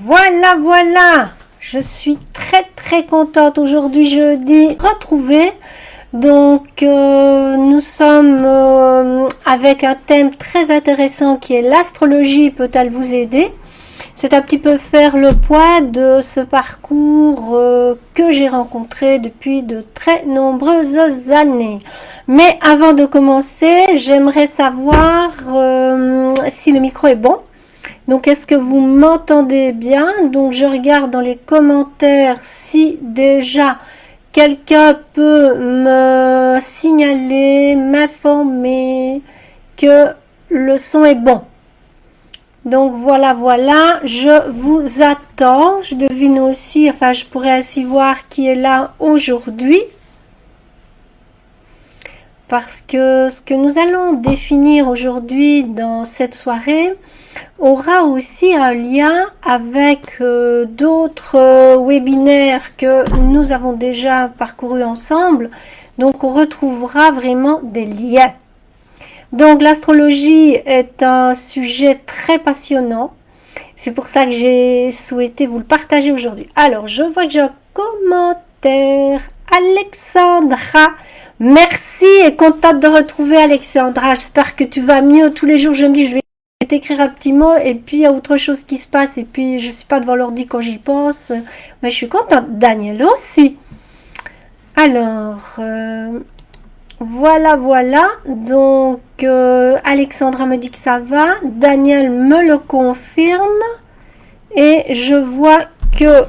Voilà, voilà. Je suis très contente aujourd'hui jeudi retrouver. Donc nous sommes avec un thème très intéressant qui est l'astrologie peut-elle vous aider? C'est un petit peu faire le point de ce parcours que j'ai rencontré depuis de très nombreuses années. Mais avant de commencer, j'aimerais savoir si le micro est bon. Donc, est-ce que vous m'entendez bien? Donc, je regarde dans les commentaires si déjà quelqu'un peut me signaler, m'informer que le son est bon. Donc, voilà, je vous attends. Je devine aussi, enfin, je pourrais ainsi voir qui est là aujourd'hui. Parce que ce que nous allons définir aujourd'hui dans cette soirée aura aussi un lien avec d'autres webinaires que nous avons déjà parcourus ensemble. Donc on retrouvera vraiment des liens. Donc l'astrologie est un sujet très passionnant. C'est pour ça que j'ai souhaité vous le partager aujourd'hui. Alors je vois que j'ai un commentaire. Alexandra, merci et contente de retrouver Alexandra. J'espère que tu vas mieux. Tous les jours je me dis je vais t'écrire un petit mot et puis il y a autre chose qui se passe et puis je suis pas devant l'ordi quand j'y pense, mais je suis contente. Daniel aussi. Alors voilà, donc Alexandra me dit que ça va, Daniel me le confirme et je vois que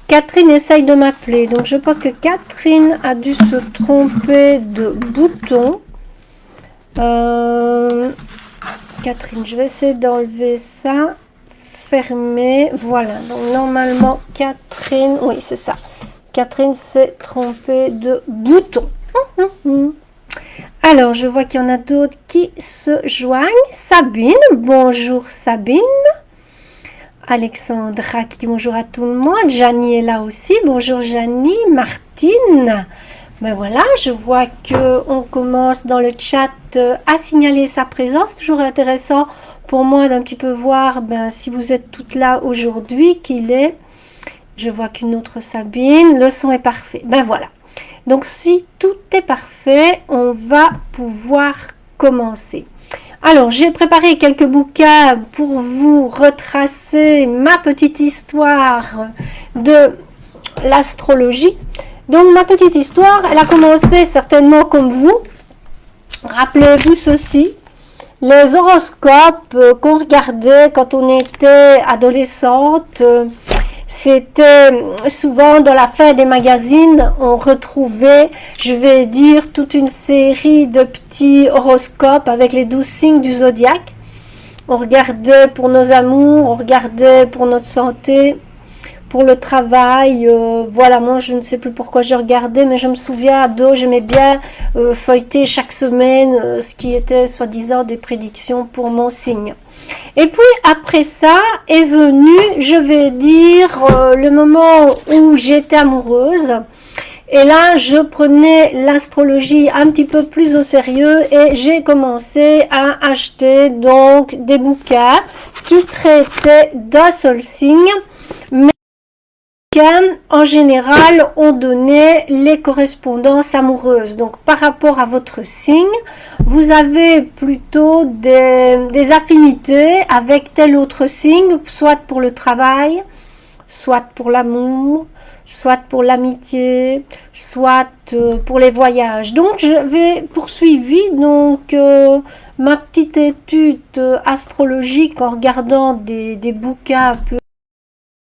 Catherine essaye de m'appeler, donc je pense que Catherine a dû se tromper de bouton. Catherine, je vais essayer d'enlever ça, fermer, voilà, donc normalement Catherine, oui c'est ça, Catherine s'est trompée de bouton. Alors je vois qu'il y en a d'autres qui se joignent. Sabine, bonjour Sabine. Alexandra qui dit bonjour à tout le monde, Janie est là aussi, bonjour Janie, Martine. Ben voilà, je vois que on commence dans le chat à signaler sa présence. Toujours intéressant pour moi d'un petit peu voir si vous êtes toutes là aujourd'hui, qu'il est. Je vois qu'une autre Sabine, le son est parfait. Ben voilà. Donc si tout est parfait, on va pouvoir commencer. Alors, j'ai préparé quelques bouquins pour vous retracer ma petite histoire de l'astrologie. Donc, ma petite histoire, elle a commencé certainement comme vous. Rappelez-vous ceci, les horoscopes qu'on regardait quand on était adolescente, c'était souvent dans la fin des magazines, on retrouvait, je vais dire, toute une série de petits horoscopes avec les 12 signes du zodiaque. On regardait pour nos amours, on regardait pour notre santé, pour le travail. Voilà, moi je ne sais plus pourquoi j'ai regardé, mais je me souviens, ado, j'aimais bien feuilleter chaque semaine ce qui était soi-disant des prédictions pour mon signe. Et puis après ça est venu, je vais dire, le moment où j'étais amoureuse. Et là, je prenais l'astrologie un petit peu plus au sérieux et j'ai commencé à acheter donc des bouquins qui traitaient d'un seul signe. Mais en général, on donnait les correspondances amoureuses. Donc, par rapport à votre signe, vous avez plutôt des affinités avec tel autre signe, soit pour le travail, soit pour l'amour, soit pour l'amitié, soit pour les voyages. Donc, je vais poursuivre donc ma petite étude astrologique en regardant des bouquins un peu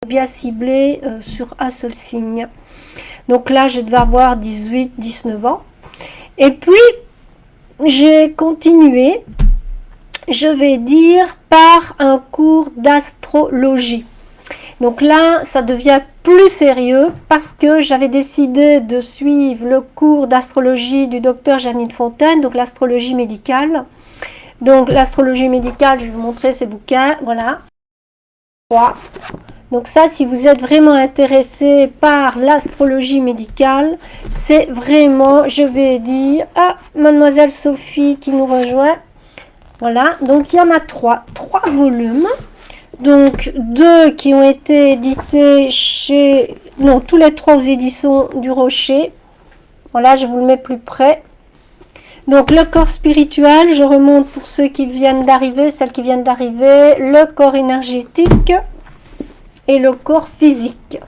bien ciblé sur un seul signe. Donc là, je devais avoir 18-19 ans. Et puis, j'ai continué, je vais dire, par un cours d'astrologie. Donc là, ça devient plus sérieux parce que j'avais décidé de suivre le cours d'astrologie du docteur Janine Fontaine, donc l'astrologie médicale. Donc l'astrologie médicale, je vais vous montrer ces bouquins, voilà. Donc ça, si vous êtes vraiment intéressé par l'astrologie médicale, c'est vraiment, je vais dire, mademoiselle Sophie qui nous rejoint. Voilà, donc il y en a trois volumes. Donc, deux qui ont été édités chez... Non, tous les trois aux éditions du Rocher. Voilà, je vous le mets plus près. Donc, le corps spirituel, je remonte pour ceux qui viennent d'arriver, celles qui viennent d'arriver, le corps énergétique et le corps physique.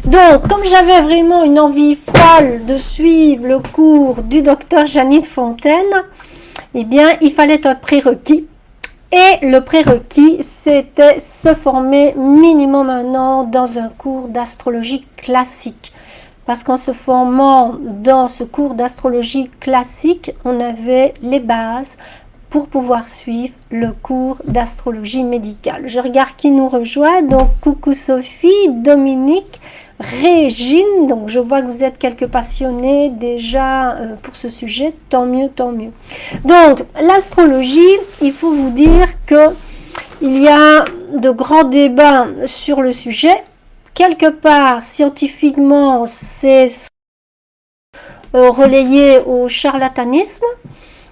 Donc, comme j'avais vraiment une envie folle de suivre le cours du docteur Janine Fontaine, eh bien, il fallait un prérequis. Et le prérequis, c'était se former minimum 1 an dans un cours d'astrologie classique. Parce qu'en se formant dans ce cours d'astrologie classique, on avait les bases pour pouvoir suivre le cours d'astrologie médicale. Je regarde qui nous rejoint. Donc, coucou Sophie, Dominique, Régine. Donc, je vois que vous êtes quelques passionnés déjà pour ce sujet. Tant mieux, tant mieux. Donc, l'astrologie, il faut vous dire que il y a de grands débats sur le sujet. Quelque part, scientifiquement, c'est relayé au charlatanisme.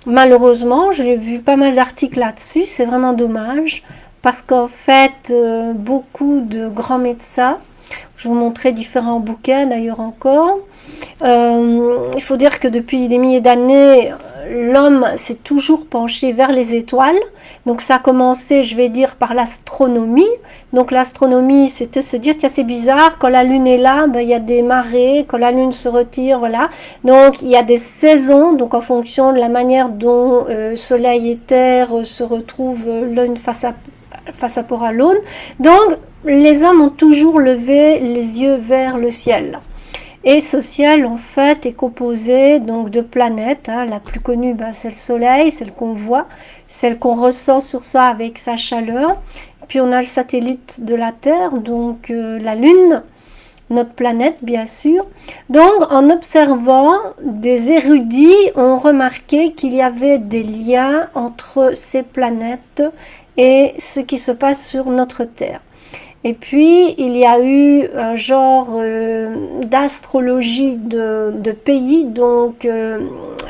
Malheureusement, j'ai vu pas mal d'articles là-dessus. C'est vraiment dommage parce qu'en fait, beaucoup de grands médecins, je vous montrerai différents bouquins d'ailleurs encore. Il faut dire que depuis des milliers d'années, l'homme s'est toujours penché vers les étoiles. Donc ça a commencé, je vais dire, par l'astronomie. Donc l'astronomie, c'était se dire, tiens, c'est bizarre, quand la lune est là, ben, il y a des marées, quand la lune se retire, voilà. Donc il y a des saisons, donc en fonction de la manière dont Soleil et Terre se retrouvent l'une face à rapport à l'autre. Donc les hommes ont toujours levé les yeux vers le ciel. Et ce ciel, en fait, est composé donc de planètes. Hein. La plus connue, ben, c'est le Soleil, celle qu'on voit, celle qu'on ressent sur soi avec sa chaleur. Puis on a le satellite de la Terre, donc la Lune, notre planète, bien sûr. Donc, en observant, des érudits ont remarqué qu'il y avait des liens entre ces planètes et ce qui se passe sur notre Terre. Et puis, il y a eu un genre d'astrologie de pays, donc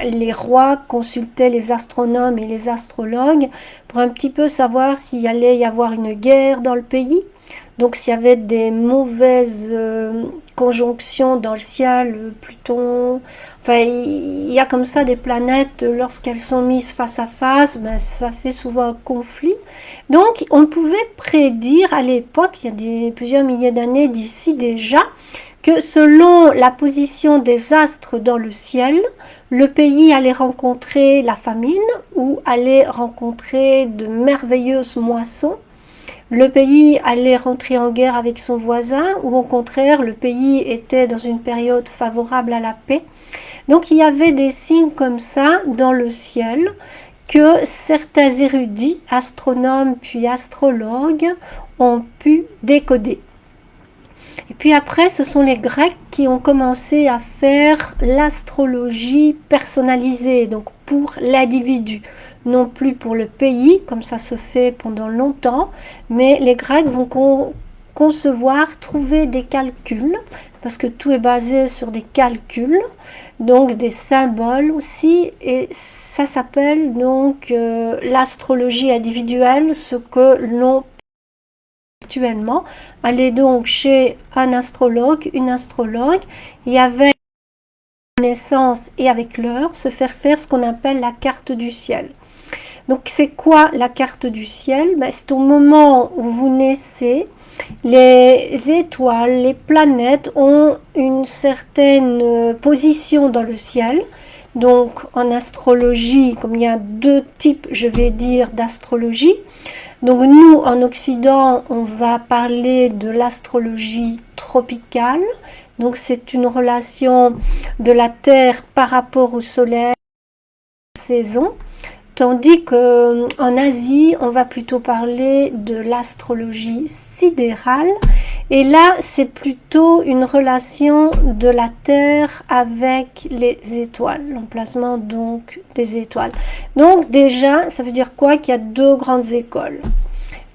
les rois consultaient les astronomes et les astrologues pour un petit peu savoir s'il allait y avoir une guerre dans le pays. Donc s'il y avait des mauvaises conjonctions dans le ciel, Pluton, enfin il y a comme ça des planètes, lorsqu'elles sont mises face à face, ben, ça fait souvent un conflit. Donc on pouvait prédire à l'époque, il y a plusieurs milliers d'années d'ici déjà, que selon la position des astres dans le ciel, le pays allait rencontrer la famine ou allait rencontrer de merveilleuses moissons. Le pays allait rentrer en guerre avec son voisin ou au contraire le pays était dans une période favorable à la paix. Donc il y avait des signes comme ça dans le ciel que certains érudits, astronomes puis astrologues ont pu décoder. Et puis après, ce sont les Grecs qui ont commencé à faire l'astrologie personnalisée, donc pour l'individu, non plus pour le pays, comme ça se fait pendant longtemps, mais les Grecs vont concevoir, trouver des calculs, parce que tout est basé sur des calculs, donc des symboles aussi, et ça s'appelle donc l'astrologie individuelle, ce que l'on actuellement. Allez donc chez un astrologue, une astrologue, et avec naissance et avec l'heure, se faire faire ce qu'on appelle la carte du ciel. Donc c'est quoi la carte du ciel? Ben, c'est au moment où vous naissez, les étoiles, les planètes ont une certaine position dans le ciel. Donc en astrologie, comme il y a deux types, je vais dire, d'astrologie. Donc nous, en Occident, on va parler de l'astrologie tropicale. Donc c'est une relation de la Terre par rapport au Soleil, saison. Tandis qu'en Asie, on va plutôt parler de l'astrologie sidérale. Et là, c'est plutôt une relation de la Terre avec les étoiles, l'emplacement donc des étoiles. Donc déjà, ça veut dire quoi? Qu'il y a deux grandes écoles.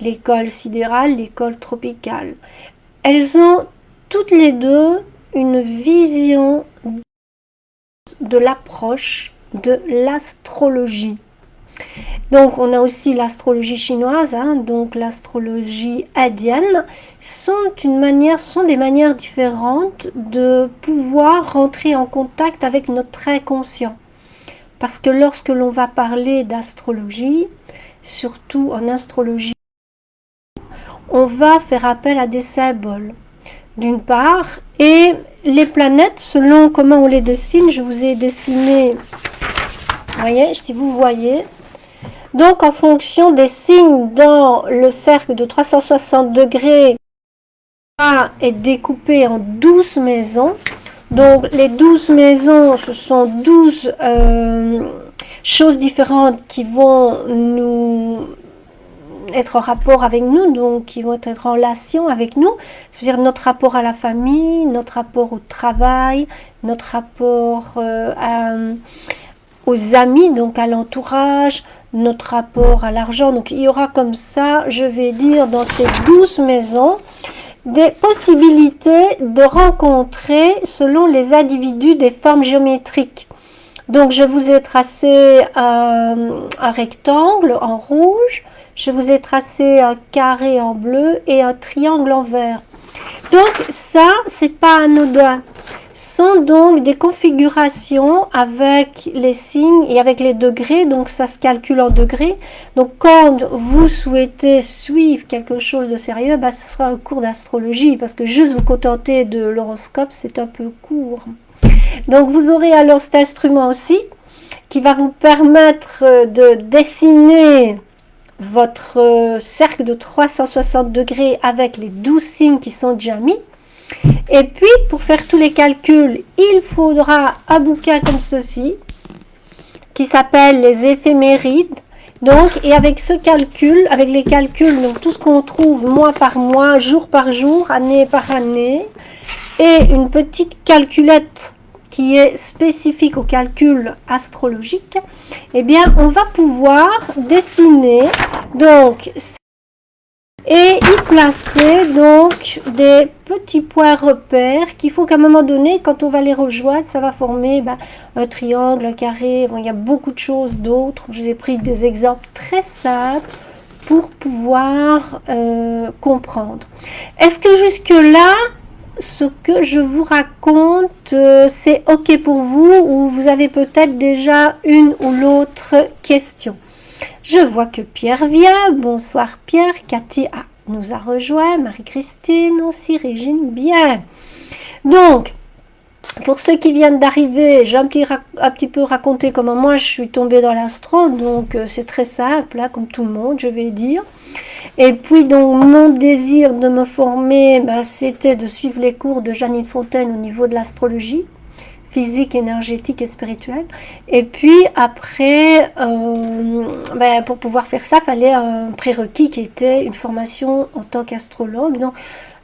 L'école sidérale, l'école tropicale. Elles ont toutes les deux une vision de l'approche de l'astrologie. Donc on a aussi l'astrologie chinoise, hein, donc l'astrologie indienne, sont des manières différentes de pouvoir rentrer en contact avec notre inconscient. Parce que lorsque l'on va parler d'astrologie, surtout en astrologie, on va faire appel à des symboles, d'une part, et les planètes, selon comment on les dessine, je vous ai dessiné, vous voyez, si vous voyez, donc en fonction des signes dans le cercle de 360 degrés, va être découpé en 12 maisons. Donc les 12 maisons, ce sont 12 choses différentes qui vont nous être en rapport avec nous, donc qui vont être en relation avec nous, c'est-à-dire notre rapport à la famille, notre rapport au travail, notre rapport aux amis, donc à l'entourage, notre rapport à l'argent. Donc il y aura comme ça, je vais dire, dans ces 12 maisons, des possibilités de rencontrer, selon les individus, des formes géométriques. Donc je vous ai tracé un rectangle en rouge, je vous ai tracé un carré en bleu et un triangle en vert. Donc ça, c'est pas anodin. Ce sont donc des configurations avec les signes et avec les degrés, donc ça se calcule en degrés. Donc quand vous souhaitez suivre quelque chose de sérieux, bah, ce sera un cours d'astrologie, parce que juste vous contenter de l'horoscope, c'est un peu court. Donc vous aurez alors cet instrument aussi, qui va vous permettre de dessiner votre cercle de 360 degrés avec les 12 signes qui sont déjà mis. Et puis, pour faire tous les calculs, il faudra un bouquin comme ceci, qui s'appelle les éphémérides. Donc, et avec ce calcul, avec les calculs, donc tout ce qu'on trouve mois par mois, jour par jour, année par année, et une petite calculette qui est spécifique au calcul astrologique, eh bien, on va pouvoir dessiner, donc, et y placer donc des petits points repères qu'il faut qu'à un moment donné, quand on va les rejoindre, ça va former un triangle, un carré. Bon, il y a beaucoup de choses d'autres. Je vous ai pris des exemples très simples pour pouvoir comprendre. Est-ce que jusque-là, ce que je vous raconte, c'est OK pour vous, ou vous avez peut-être déjà une ou l'autre question? Je vois que Pierre vient. Bonsoir Pierre. Cathy nous a rejoint. Marie-Christine aussi. Régine, bien. Donc, pour ceux qui viennent d'arriver, j'ai un petit peu raconté comment moi je suis tombée dans l'astro. Donc, c'est très simple, là, comme tout le monde, je vais dire. Et puis, donc, mon désir de me former, c'était de suivre les cours de Janine Fontaine au niveau de l'astrologie physique, énergétique et spirituelle. Et puis après, pour pouvoir faire ça, il fallait un prérequis qui était une formation en tant qu'astrologue. Donc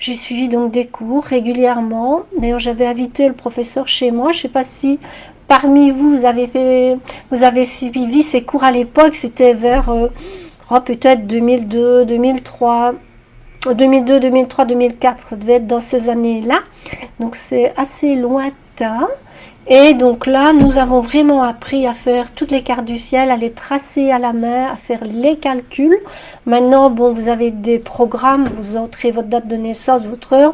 j'ai suivi donc des cours régulièrement. D'ailleurs, j'avais invité le professeur chez moi. Je ne sais pas si parmi vous, vous avez suivi ces cours à l'époque. C'était vers peut-être 2002, 2003. 2002, 2003, 2004, ça devait être dans ces années-là. Donc c'est assez lointain. Et donc là, nous avons vraiment appris à faire toutes les cartes du ciel, à les tracer à la main, à faire les calculs. Maintenant, bon, vous avez des programmes, vous entrez votre date de naissance, votre heure.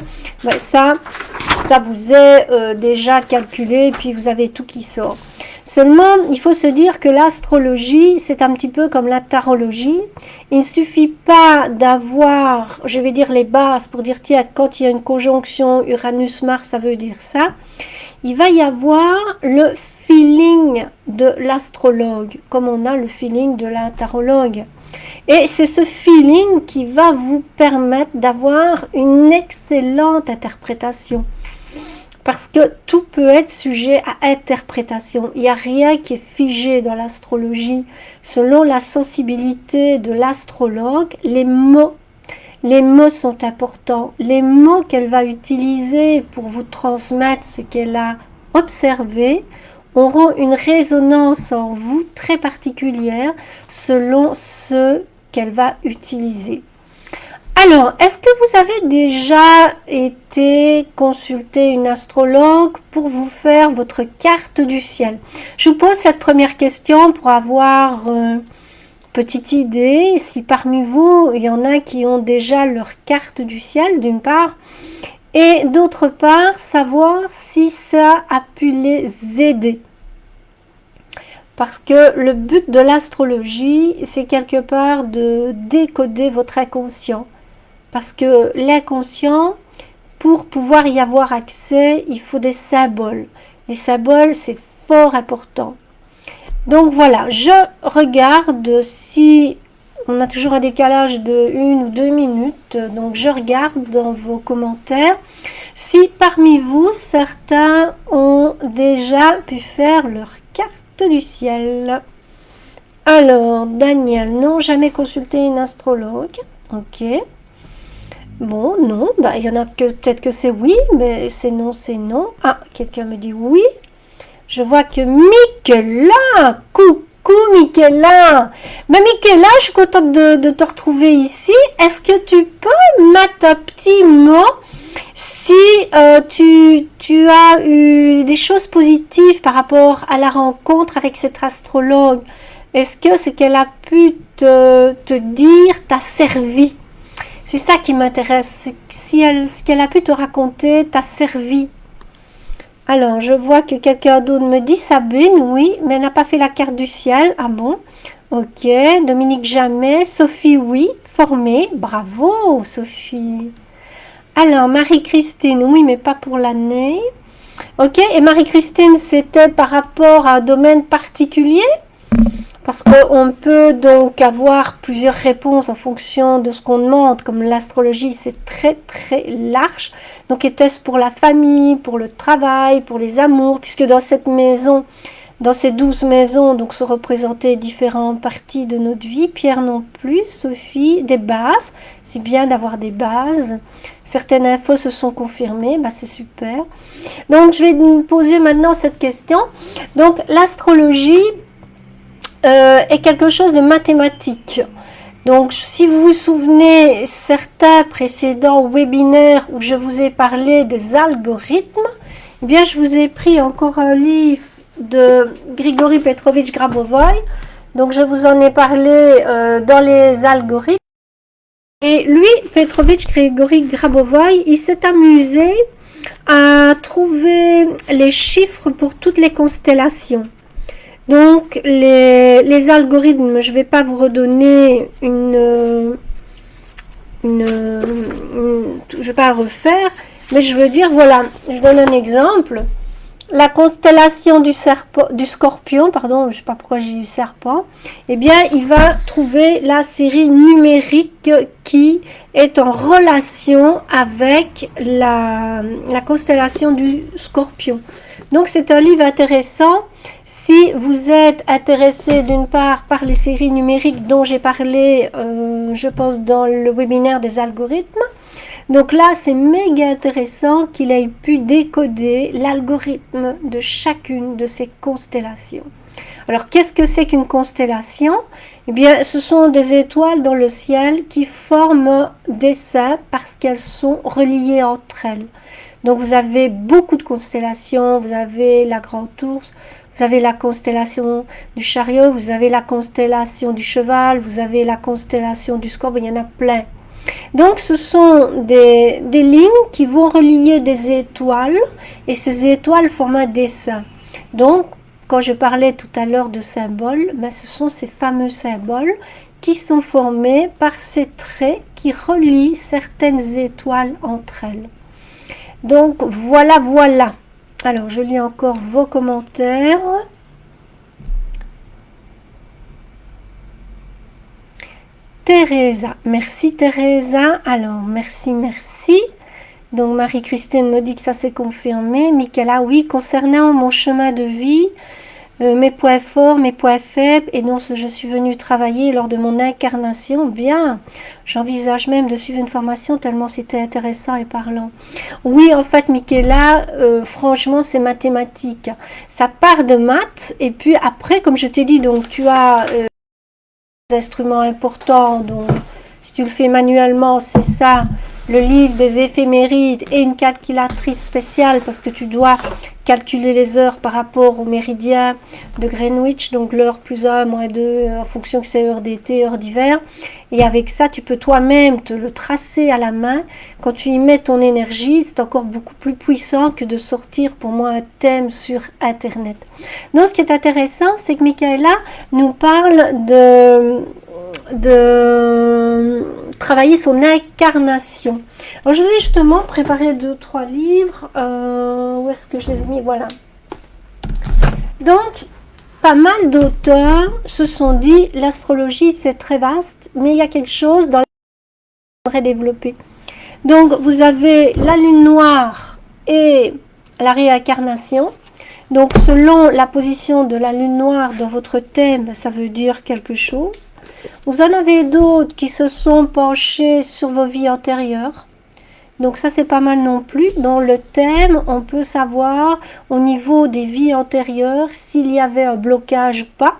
Ça vous est déjà calculé, et puis vous avez tout qui sort. Seulement, il faut se dire que l'astrologie, c'est un petit peu comme la tarologie. Il ne suffit pas d'avoir, je vais dire les bases, pour dire, tiens, quand il y a une conjonction Uranus-Mars, ça veut dire ça. Il va y avoir le feeling de l'astrologue, comme on a le feeling de la tarologue. Et c'est ce feeling qui va vous permettre d'avoir une excellente interprétation. Parce que tout peut être sujet à interprétation. Il n'y a rien qui est figé dans l'astrologie. Selon la sensibilité de l'astrologue, les mots sont importants. Les mots qu'elle va utiliser pour vous transmettre ce qu'elle a observé auront une résonance en vous très particulière selon ce qu'elle va utiliser. Alors, est-ce que vous avez déjà été consulter une astrologue pour vous faire votre carte du ciel? Je vous pose cette première question pour avoir petite idée, si parmi vous, il y en a qui ont déjà leur carte du ciel, d'une part, et d'autre part, savoir si ça a pu les aider. Parce que le but de l'astrologie, c'est quelque part de décoder votre inconscient. Parce que l'inconscient, pour pouvoir y avoir accès, il faut des symboles. Les symboles, c'est fort important. Donc voilà, je regarde si on a toujours un décalage de 1 ou 2 minutes. Donc je regarde dans vos commentaires si parmi vous, certains ont déjà pu faire leur carte du ciel. Alors, Daniel, non, jamais consulté une astrologue. Ok. Bon, non, bah, il y en a que peut-être que c'est oui, mais c'est non, c'est non. Ah, quelqu'un me dit oui. Je vois que Michaela, coucou Michaela. Mais Michaela, je suis contente de te retrouver ici. Est-ce que tu peux mettre un petit mot si tu as eu des choses positives par rapport à la rencontre avec cette astrologue? Est-ce que ce qu'elle a pu te dire t'a servi? C'est ça qui m'intéresse. Si ce qu'elle a pu te raconter t'a servi. Alors, je vois que quelqu'un d'autre me dit Sabine, oui, mais elle n'a pas fait la carte du ciel. Ah bon? Ok. Dominique, jamais. Sophie, oui. Formée. Bravo, Sophie. Alors, Marie-Christine, oui, mais pas pour l'année. Ok. Et Marie-Christine, c'était par rapport à un domaine particulier? Parce qu'on peut donc avoir plusieurs réponses en fonction de ce qu'on demande, comme l'astrologie, c'est très très large. Donc était-ce pour la famille, pour le travail, pour les amours, puisque dans cette maison, dans ces 12 maisons, donc se représentaient différentes parties de notre vie. Pierre non plus, Sophie, des bases, c'est bien d'avoir des bases. Certaines infos se sont confirmées, bah c'est super. Donc je vais me poser maintenant cette question. Donc l'astrologie est quelque chose de mathématique. Donc, si vous vous souvenez, certains précédents webinaires où je vous ai parlé des algorithmes, eh bien, je vous ai pris encore un livre de Grigory Petrovitch Grabovoi. Donc, je vous en ai parlé dans les algorithmes. Et lui, Petrovitch Grigory Grabovoi, il s'est amusé à trouver les chiffres pour toutes les constellations. Donc, les algorithmes, je ne vais pas vous redonner je vais pas le refaire, mais je veux dire, voilà, je donne un exemple. La constellation du scorpion, pardon, je ne sais pas pourquoi j'ai dit serpent, eh bien, il va trouver la série numérique qui est en relation avec la constellation du scorpion. Donc, c'est un livre intéressant. Si vous êtes intéressé d'une part par les séries numériques dont j'ai parlé, je pense, dans le webinaire des algorithmes. Donc là, c'est méga intéressant qu'il ait pu décoder l'algorithme de chacune de ces constellations. Alors, qu'est-ce que c'est qu'une constellation? Eh bien, ce sont des étoiles dans le ciel qui forment des saints parce qu'elles sont reliées entre elles. Donc, vous avez beaucoup de constellations. Vous avez la Grande Ourse, vous avez la constellation du chariot, vous avez la constellation du cheval, vous avez la constellation du scorpion, il y en a plein. Donc, ce sont des lignes qui vont relier des étoiles et ces étoiles forment un dessin. Donc, quand je parlais tout à l'heure de symboles, ben, ce sont ces fameux symboles qui sont formés par ces traits qui relient certaines étoiles entre elles. Donc, voilà, voilà. Alors, je lis encore vos commentaires. Teresa, merci Teresa. Alors, merci, merci. Donc, Marie-Christine me dit que ça s'est confirmé. Michaela, oui, concernant mon chemin de vie, mes points forts, mes points faibles, et dont je suis venue travailler lors de mon incarnation, bien, j'envisage même de suivre une formation tellement c'était intéressant et parlant. Oui, en fait, Michaela, franchement, c'est mathématique. Ça part de maths, et puis après, comme je t'ai dit, donc tu as d'instruments importants, donc si tu le fais manuellement, c'est ça, le livre des éphémérides et une calculatrice spéciale parce que tu dois calculer les heures par rapport au méridien de Greenwich, donc l'heure plus 1, moins 2, en fonction que c'est heure d'été, heure d'hiver. Et avec ça, tu peux toi-même te le tracer à la main. Quand tu y mets ton énergie, c'est encore beaucoup plus puissant que de sortir pour moi un thème sur Internet. Donc ce qui est intéressant, c'est que Michaela nous parle de travailler son incarnation. Alors je vous ai justement préparé 2-3 livres. Où est-ce que je les ai mis? Voilà. Donc, pas mal d'auteurs se sont dit l'astrologie c'est très vaste, mais il y a quelque chose dans laquelle j'aimerais développer. Donc, vous avez la lune noire et la réincarnation. Donc, selon la position de la lune noire dans votre thème, ça veut dire quelque chose. Vous en avez d'autres qui se sont penchés sur vos vies antérieures. Donc ça, c'est pas mal non plus. Dans le thème, on peut savoir au niveau des vies antérieures s'il y avait un blocage ou pas.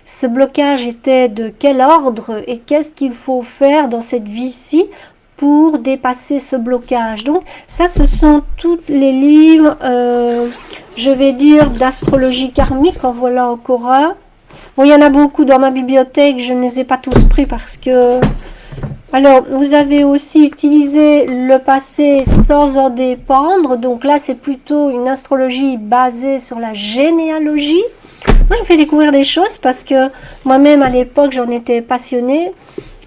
Ce blocage était de quel ordre et qu'est-ce qu'il faut faire dans cette vie-ci pour dépasser ce blocage. Donc ça, ce sont tous les livres, je vais dire, d'astrologie karmique. En voilà encore un. Bon, il y en a beaucoup dans ma bibliothèque, je ne les ai pas tous pris parce que... Alors, vous avez aussi utilisé le passé sans en dépendre. Donc là, c'est plutôt une astrologie basée sur la généalogie. Moi, je me fais découvrir des choses parce que moi-même, à l'époque, j'en étais passionnée.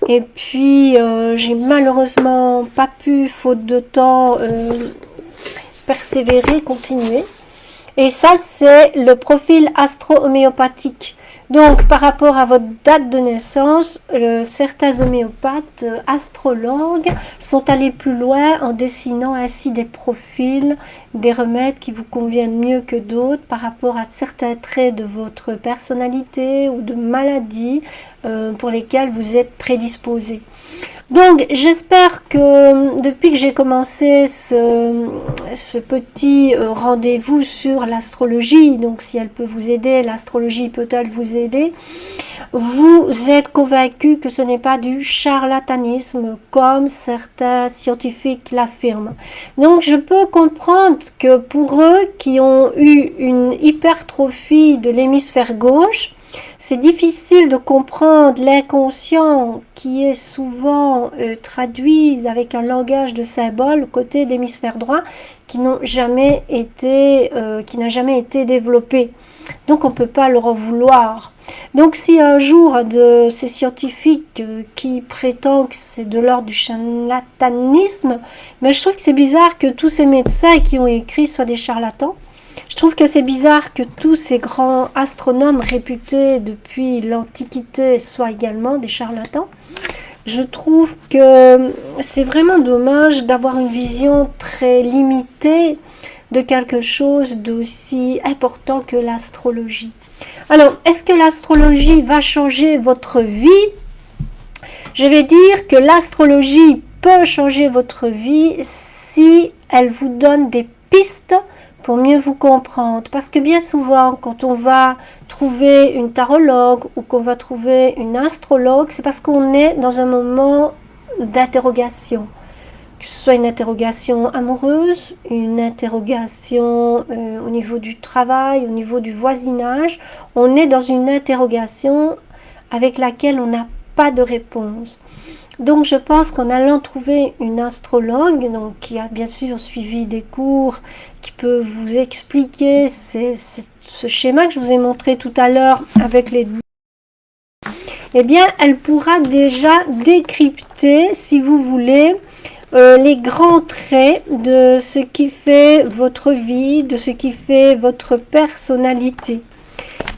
Et puis, j'ai malheureusement pas pu, faute de temps, persévérer, continuer. Et ça, c'est le profil astro-homéopathique. Donc, par rapport à votre date de naissance, certains homéopathes, astrologues, sont allés plus loin en dessinant ainsi des profils, des remèdes qui vous conviennent mieux que d'autres par rapport à certains traits de votre personnalité ou de maladies pour lesquels vous êtes prédisposé. Donc, j'espère que depuis que j'ai commencé ce petit rendez-vous sur l'astrologie, donc si elle peut vous aider, l'astrologie peut-elle vous aider, vous êtes convaincu que ce n'est pas du charlatanisme comme certains scientifiques l'affirment. Donc, je peux comprendre que pour eux qui ont eu une hypertrophie de l'hémisphère gauche, c'est difficile de comprendre l'inconscient qui est souvent traduit avec un langage de symboles côté d'hémisphère droit qui n'a jamais été développé. Donc on ne peut pas leur en vouloir. Donc si un jour de ces scientifiques qui prétendent que c'est de l'ordre du charlatanisme, mais je trouve que c'est bizarre que tous ces médecins qui ont écrit soient des charlatans. Je trouve que c'est bizarre que tous ces grands astronomes réputés depuis l'Antiquité soient également des charlatans. Je trouve que c'est vraiment dommage d'avoir une vision très limitée de quelque chose d'aussi important que l'astrologie. Alors, est-ce que l'astrologie va changer votre vie? Je vais dire que l'astrologie peut changer votre vie si elle vous donne des pistes pour mieux vous comprendre. Parce que bien souvent, quand on va trouver une tarologue ou qu'on va trouver une astrologue, c'est parce qu'on est dans un moment d'interrogation. Que ce soit une interrogation amoureuse, une interrogation au niveau du travail, au niveau du voisinage. On est dans une interrogation avec laquelle on n'a pas de réponse. Donc je pense qu'en allant trouver une astrologue, donc qui a bien sûr suivi des cours, qui peut vous expliquer ce schéma que je vous ai montré tout à l'heure avec les... Eh bien, elle pourra déjà décrypter, si vous voulez, les grands traits de ce qui fait votre vie, de ce qui fait votre personnalité.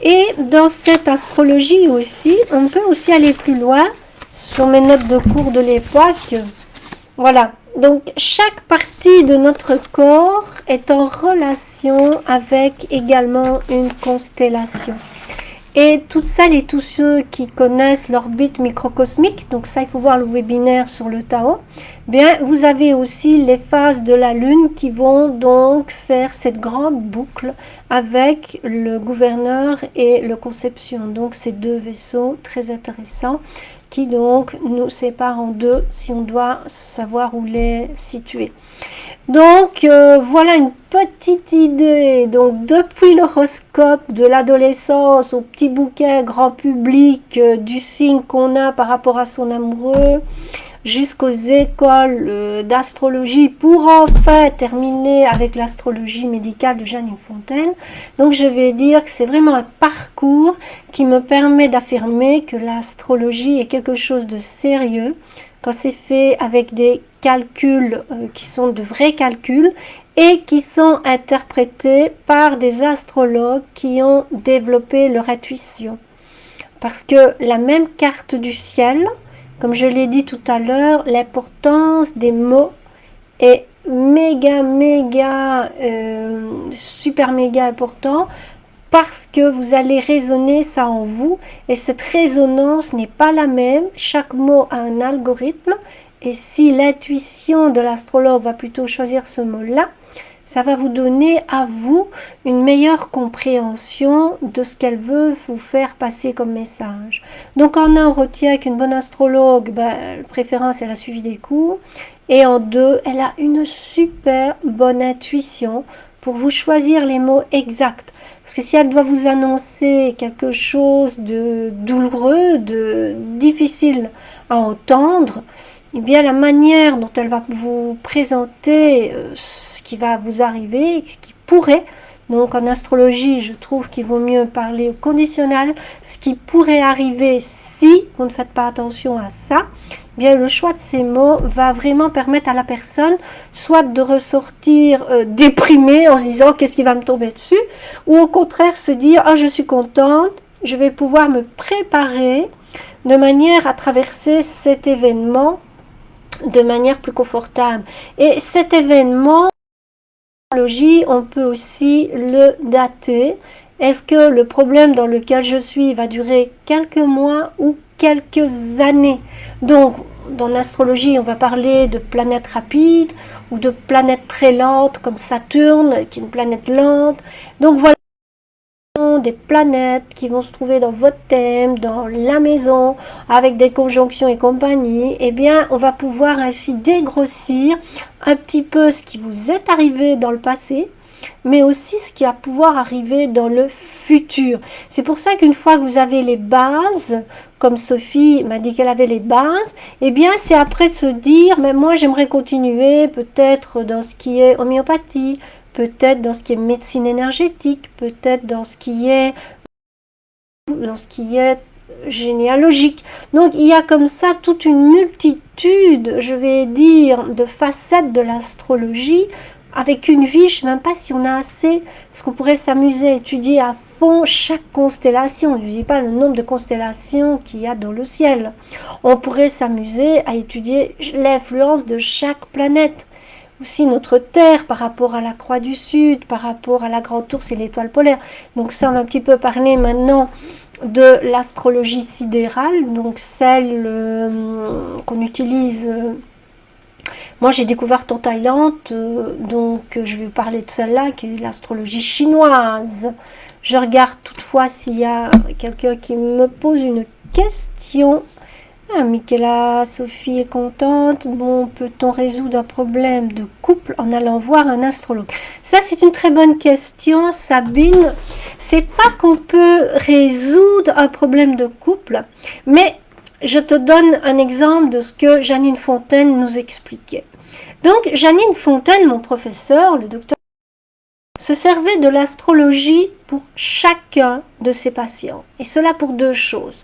Et dans cette astrologie aussi, on peut aussi aller plus loin sur mes notes de cours de l'époque. Voilà. Donc, chaque partie de notre corps est en relation avec également une constellation. Et toutes celles et tous ceux qui connaissent l'orbite microcosmique, donc ça il faut voir le webinaire sur le Tao, bien vous avez aussi les phases de la Lune qui vont donc faire cette grande boucle avec le gouverneur et le conception. Donc ces deux vaisseaux très intéressants qui donc nous sépare en deux si on doit savoir où les situer. Donc voilà une petite idée. Donc depuis l'horoscope de l'adolescence au petit bouquet grand public du signe qu'on a par rapport à son amoureux, jusqu'aux écoles d'astrologie pour en fait terminer avec l'astrologie médicale de Janine Fontaine. Donc je vais dire que c'est vraiment un parcours qui me permet d'affirmer que l'astrologie est quelque chose de sérieux quand c'est fait avec des calculs qui sont de vrais calculs et qui sont interprétés par des astrologues qui ont développé leur intuition. Parce que la même carte du ciel, comme je l'ai dit tout à l'heure, l'importance des mots est super méga important parce que vous allez raisonner ça en vous et cette résonance n'est pas la même. Chaque mot a un algorithme et si l'intuition de l'astrologue va plutôt choisir ce mot-là, ça va vous donner à vous une meilleure compréhension de ce qu'elle veut vous faire passer comme message. Donc en un, on retient qu'une bonne astrologue, la préférence, elle a suivi des cours. Et en deux, elle a une super bonne intuition pour vous choisir les mots exacts. Parce que si elle doit vous annoncer quelque chose de douloureux, de difficile à entendre, eh bien la manière dont elle va vous présenter ce qui va vous arriver, ce qui pourrait, donc en astrologie je trouve qu'il vaut mieux parler au conditionnel, ce qui pourrait arriver si vous ne faites pas attention à ça, eh bien le choix de ces mots va vraiment permettre à la personne soit de ressortir déprimée en se disant qu'est-ce qui va me tomber dessus, ou au contraire se dire je suis contente, je vais pouvoir me préparer de manière à traverser cet événement de manière plus confortable. Et cet événement, on peut aussi le dater. Est-ce que le problème dans lequel je suis va durer quelques mois ou quelques années? Donc, dans l'astrologie, on va parler de planètes rapides ou de planètes très lentes comme Saturne, qui est une planète lente. Donc voilà des planètes qui vont se trouver dans votre thème, dans la maison, avec des conjonctions et compagnie, eh bien, on va pouvoir ainsi dégrossir un petit peu ce qui vous est arrivé dans le passé, mais aussi ce qui va pouvoir arriver dans le futur. C'est pour ça qu'une fois que vous avez les bases, comme Sophie m'a dit qu'elle avait les bases, eh bien, c'est après de se dire, mais moi, j'aimerais continuer peut-être dans ce qui est homéopathie, peut-être dans ce qui est médecine énergétique, peut-être dans ce qui est généalogique. Donc il y a comme ça toute une multitude, je vais dire, de facettes de l'astrologie. Avec une vie, je ne sais même pas si on a assez, parce qu'on pourrait s'amuser à étudier à fond chaque constellation. Je ne dis pas le nombre de constellations qu'il y a dans le ciel. On pourrait s'amuser à étudier l'influence de chaque planète. Aussi notre Terre par rapport à la Croix du Sud, par rapport à la Grande Ourse et l'étoile polaire. Donc ça, on va un petit peu parler maintenant de l'astrologie sidérale, donc celle qu'on utilise. Moi, j'ai découvert en Thaïlande, donc je vais vous parler de celle-là, qui est l'astrologie chinoise. Je regarde toutefois s'il y a quelqu'un qui me pose une question. Ah, Michaela, Sophie est contente. Bon, peut-on résoudre un problème de couple en allant voir un astrologue? Ça, c'est une très bonne question, Sabine. C'est pas qu'on peut résoudre un problème de couple, mais je te donne un exemple de ce que Janine Fontaine nous expliquait. Donc, Janine Fontaine, mon professeur, le docteur, se servait de l'astrologie pour chacun de ses patients. Et cela pour deux choses.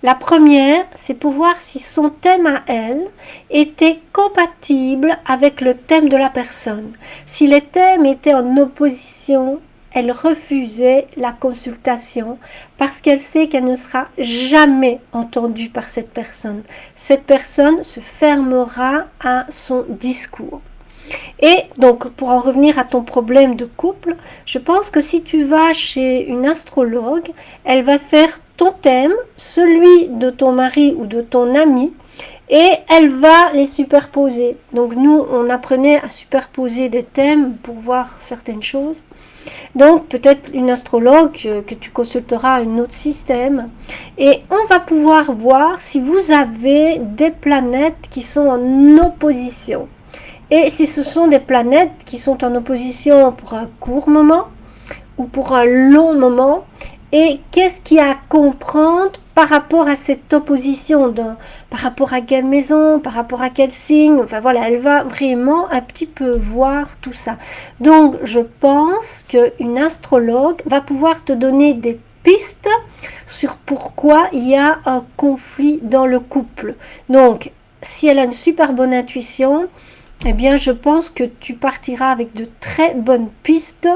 La première, c'est pour voir si son thème à elle était compatible avec le thème de la personne. Si les thèmes étaient en opposition, elle refusait la consultation parce qu'elle sait qu'elle ne sera jamais entendue par cette personne. Cette personne se fermera à son discours. Et donc, pour en revenir à ton problème de couple, je pense que si tu vas chez une astrologue, elle va faire ton thème, celui de ton mari ou de ton ami, et elle va les superposer. Donc nous, on apprenait à superposer des thèmes pour voir certaines choses. Donc peut-être une astrologue que tu consulteras un autre système. Et on va pouvoir voir si vous avez des planètes qui sont en opposition. Et si ce sont des planètes qui sont en opposition pour un court moment ou pour un long moment, et qu'est-ce qu'il y a à comprendre par rapport à cette opposition, par rapport à quelle maison, par rapport à quel signe, enfin voilà, elle va vraiment un petit peu voir tout ça. Donc je pense qu'une astrologue va pouvoir te donner des pistes sur pourquoi il y a un conflit dans le couple. Donc si elle a une super bonne intuition, eh bien je pense que tu partiras avec de très bonnes pistes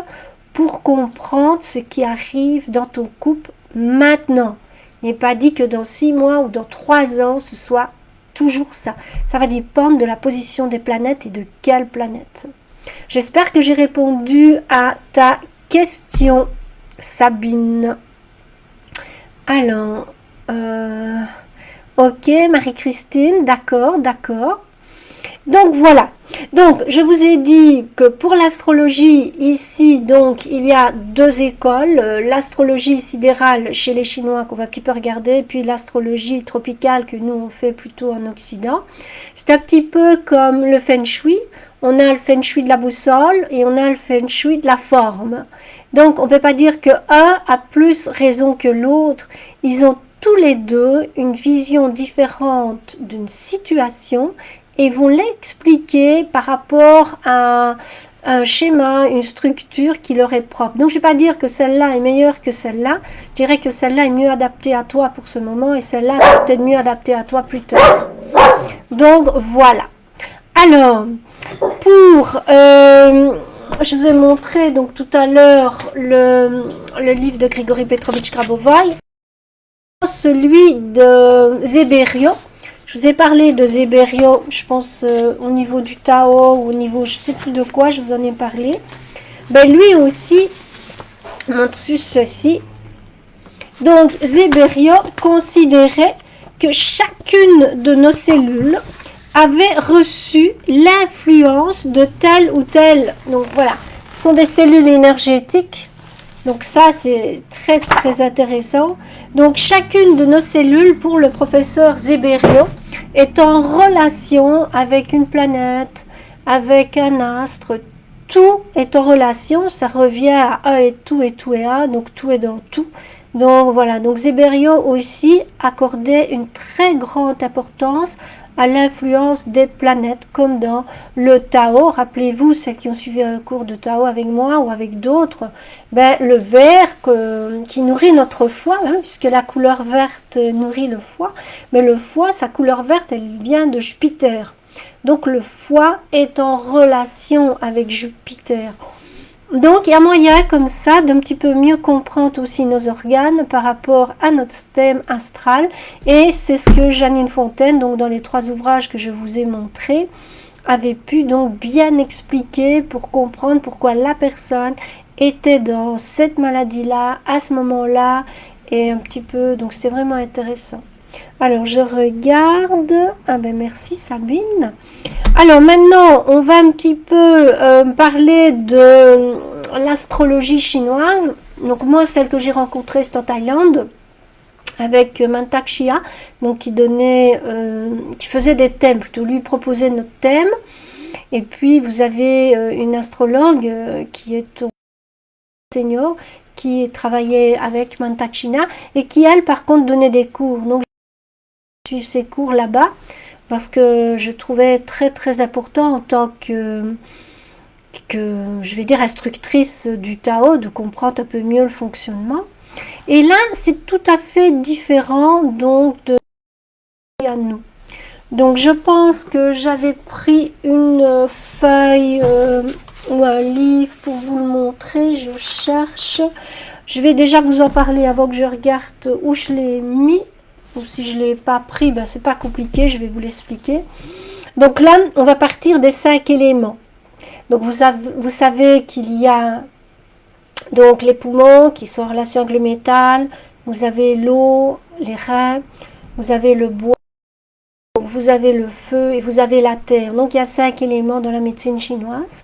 pour comprendre ce qui arrive dans ton couple maintenant. Il n'est pas dit que dans 6 mois ou dans 3 ans, ce soit toujours ça. Ça va dépendre de la position des planètes et de quelle planète. J'espère que j'ai répondu à ta question, Sabine. Alors, ok, Marie-Christine, d'accord, d'accord. Donc voilà. Donc je vous ai dit que pour l'astrologie ici, donc il y a 2 écoles, l'astrologie sidérale chez les Chinois qu'on va un petit peu regarder, puis l'astrologie tropicale que nous on fait plutôt en Occident. C'est un petit peu comme le Feng Shui. On a le Feng Shui de la boussole et on a le Feng Shui de la forme. Donc on ne peut pas dire que un a plus raison que l'autre. Ils ont tous les deux une vision différente d'une situation et vont l'expliquer par rapport à un schéma, une structure qui leur est propre. Donc je ne vais pas dire que celle-là est meilleure que celle-là, je dirais que celle-là est mieux adaptée à toi pour ce moment et celle-là est peut-être mieux adaptée à toi plus tard. Donc voilà. Alors, pour... je vous ai montré donc tout à l'heure le livre de Grigory Petrovitch Grabovoi, celui de Zéberio. Je vous ai parlé de Zéberio, je pense au niveau du Tao, au niveau je ne sais plus de quoi, je vous en ai parlé. Ben, lui aussi montre ceci. Donc Zéberio considérait que chacune de nos cellules avait reçu l'influence de telle ou telle. Donc voilà, ce sont des cellules énergétiques. Donc ça, c'est très très intéressant. Donc chacune de nos cellules, pour le professeur Zéberio, est en relation avec une planète, avec un astre. Tout est en relation, ça revient à un et tout est un, donc tout est dans tout. Donc voilà, donc Zéberio aussi accordait une très grande importance à l'influence des planètes, comme dans le Tao. Rappelez-vous, celles qui ont suivi un cours de Tao avec moi ou avec d'autres, ben, le vert qui nourrit notre foie, hein, puisque la couleur verte nourrit le foie, mais le foie, sa couleur verte, elle vient de Jupiter. Donc le foie est en relation avec Jupiter. Donc il y a moyen comme ça d'un petit peu mieux comprendre aussi nos organes par rapport à notre système astral, et c'est ce que Janine Fontaine, donc dans les 3 ouvrages que je vous ai montrés, avait pu donc bien expliquer pour comprendre pourquoi la personne était dans cette maladie-là à ce moment-là, et un petit peu, donc c'était vraiment intéressant. Alors je regarde, ah ben merci Sabine. Alors maintenant on va un petit peu parler de l'astrologie chinoise. Donc moi celle que j'ai rencontrée c'est en Thaïlande avec Mantak Chia, donc qui donnait, qui faisait des thèmes, plutôt lui proposait notre thème. Et puis vous avez une astrologue qui est au senior, qui travaillait avec Mantak Chia et qui elle par contre donnait des cours. Donc j'ai suivi ces cours là-bas parce que je trouvais très très important en tant que je vais dire instructrice du Tao, de comprendre un peu mieux le fonctionnement. Et là, c'est tout à fait différent donc de à nous. Donc je pense que j'avais pris une feuille ou un livre pour vous le montrer. Je cherche. Je vais déjà vous en parler avant que je regarde où je l'ai mis. Ou si je ne l'ai pas pris, ben, c'est pas compliqué, je vais vous l'expliquer. Donc là, on va partir des 5 éléments. Donc vous savez qu'il y a donc les poumons qui sont en relation avec le métal, vous avez l'eau, les reins, vous avez le bois, vous avez le feu et vous avez la terre. Donc il y a 5 éléments dans la médecine chinoise.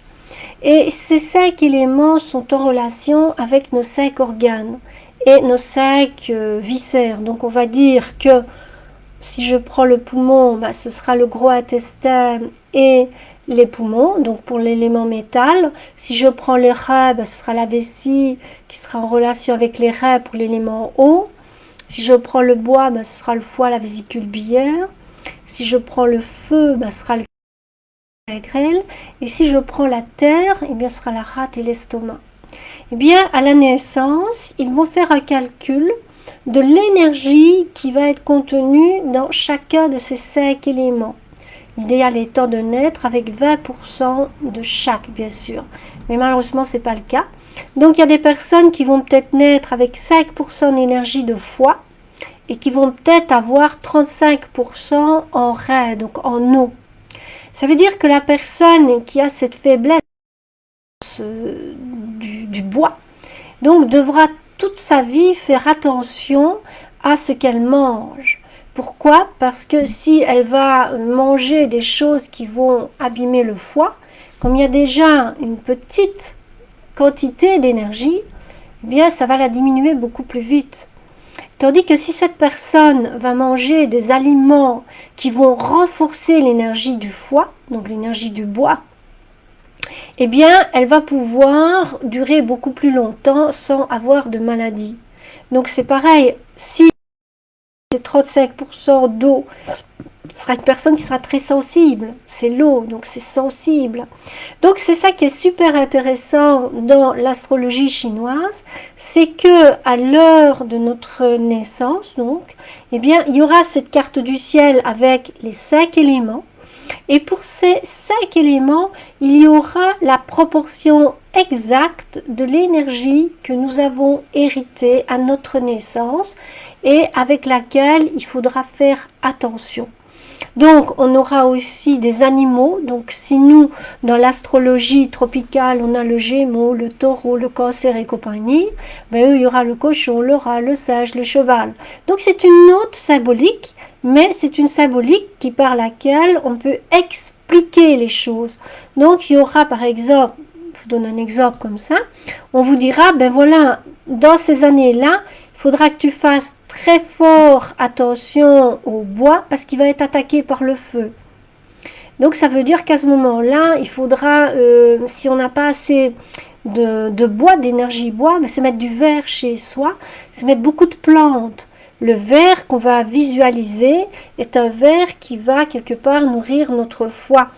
Et ces 5 éléments sont en relation avec nos 5 organes et nos 5 viscères. Donc on va dire que si je prends le poumon, bah, ce sera le gros intestin et les poumons, donc pour l'élément métal. Si je prends les reins, bah, ce sera la vessie qui sera en relation avec les reins pour l'élément eau. Si je prends le bois, bah, ce sera le foie, la vésicule biliaire. Si je prends le feu, bah, ce sera le grêle. Et si je prends la terre, eh bien, ce sera la rate et l'estomac. Eh bien, à la naissance, ils vont faire un calcul de l'énergie qui va être contenue dans chacun de ces 5 éléments. L'idéal étant de naître avec 20% de chaque, bien sûr. Mais malheureusement, ce n'est pas le cas. Donc, il y a des personnes qui vont peut-être naître avec 5% d'énergie de foie et qui vont peut-être avoir 35% en rein, donc en eau. Ça veut dire que la personne qui a cette faiblesse du bois, donc devra toute sa vie faire attention à ce qu'elle mange. Pourquoi? Parce que si elle va manger des choses qui vont abîmer le foie, comme il y a déjà une petite quantité d'énergie, eh bien ça va la diminuer beaucoup plus vite. Tandis que si cette personne va manger des aliments qui vont renforcer l'énergie du foie, donc l'énergie du bois, eh bien, elle va pouvoir durer beaucoup plus longtemps sans avoir de maladie. Donc c'est pareil, si c'est 35% d'eau, ce sera une personne qui sera très sensible. C'est l'eau, donc c'est sensible. Donc c'est ça qui est super intéressant dans l'astrologie chinoise, c'est que à l'heure de notre naissance, donc, eh bien, il y aura cette carte du ciel avec les 5 éléments. Et pour ces 5 éléments, il y aura la proportion exacte de l'énergie que nous avons héritée à notre naissance et avec laquelle il faudra faire attention. Donc, on aura aussi des animaux. Donc, si nous, dans l'astrologie tropicale, on a le Gémeaux, le Taureau, le Cancer et compagnie, ben, il y aura le cochon, le rat, le singe, le cheval. Donc, c'est une autre symbolique, mais c'est une symbolique qui par laquelle on peut expliquer les choses. Donc, il y aura par exemple, je vous donne un exemple comme ça, on vous dira, ben voilà, dans ces années-là, il faudra que tu fasses très fort attention au bois parce qu'il va être attaqué par le feu. Donc ça veut dire qu'à ce moment-là, il faudra, si on n'a pas assez de bois, d'énergie bois, c'est mettre du verre chez soi, c'est mettre beaucoup de plantes. Le verre qu'on va visualiser est un verre qui va quelque part nourrir notre foie.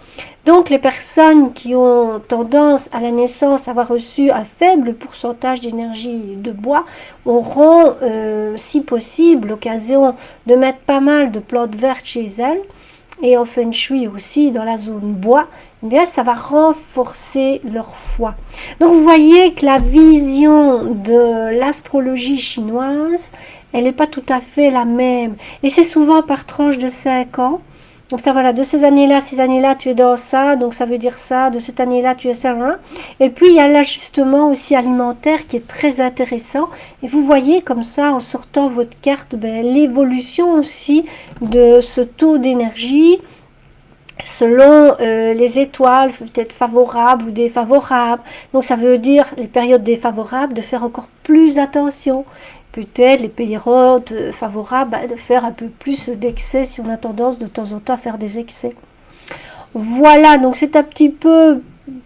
Donc les personnes qui ont tendance à la naissance à avoir reçu un faible pourcentage d'énergie de bois auront, si possible, l'occasion de mettre pas mal de plantes vertes chez elles. Et en feng shui aussi, dans la zone bois, eh bien, ça va renforcer leur foie. Donc vous voyez que la vision de l'astrologie chinoise, elle n'est pas tout à fait la même. Et c'est souvent par tranche de 5 ans. Donc ça, voilà, de ces années-là, tu es dans ça, donc ça veut dire ça, de cette année-là, tu es ça. Hein. Et puis, il y a l'ajustement aussi alimentaire qui est très intéressant. Et vous voyez comme ça, en sortant votre carte, ben, l'évolution aussi de ce taux d'énergie selon les étoiles, ça peut être favorable ou défavorable. Donc ça veut dire les périodes défavorables de faire encore plus attention. Peut-être les périodes favorables de faire un peu plus d'excès si on a tendance de temps en temps à faire des excès. Voilà, donc c'est un petit peu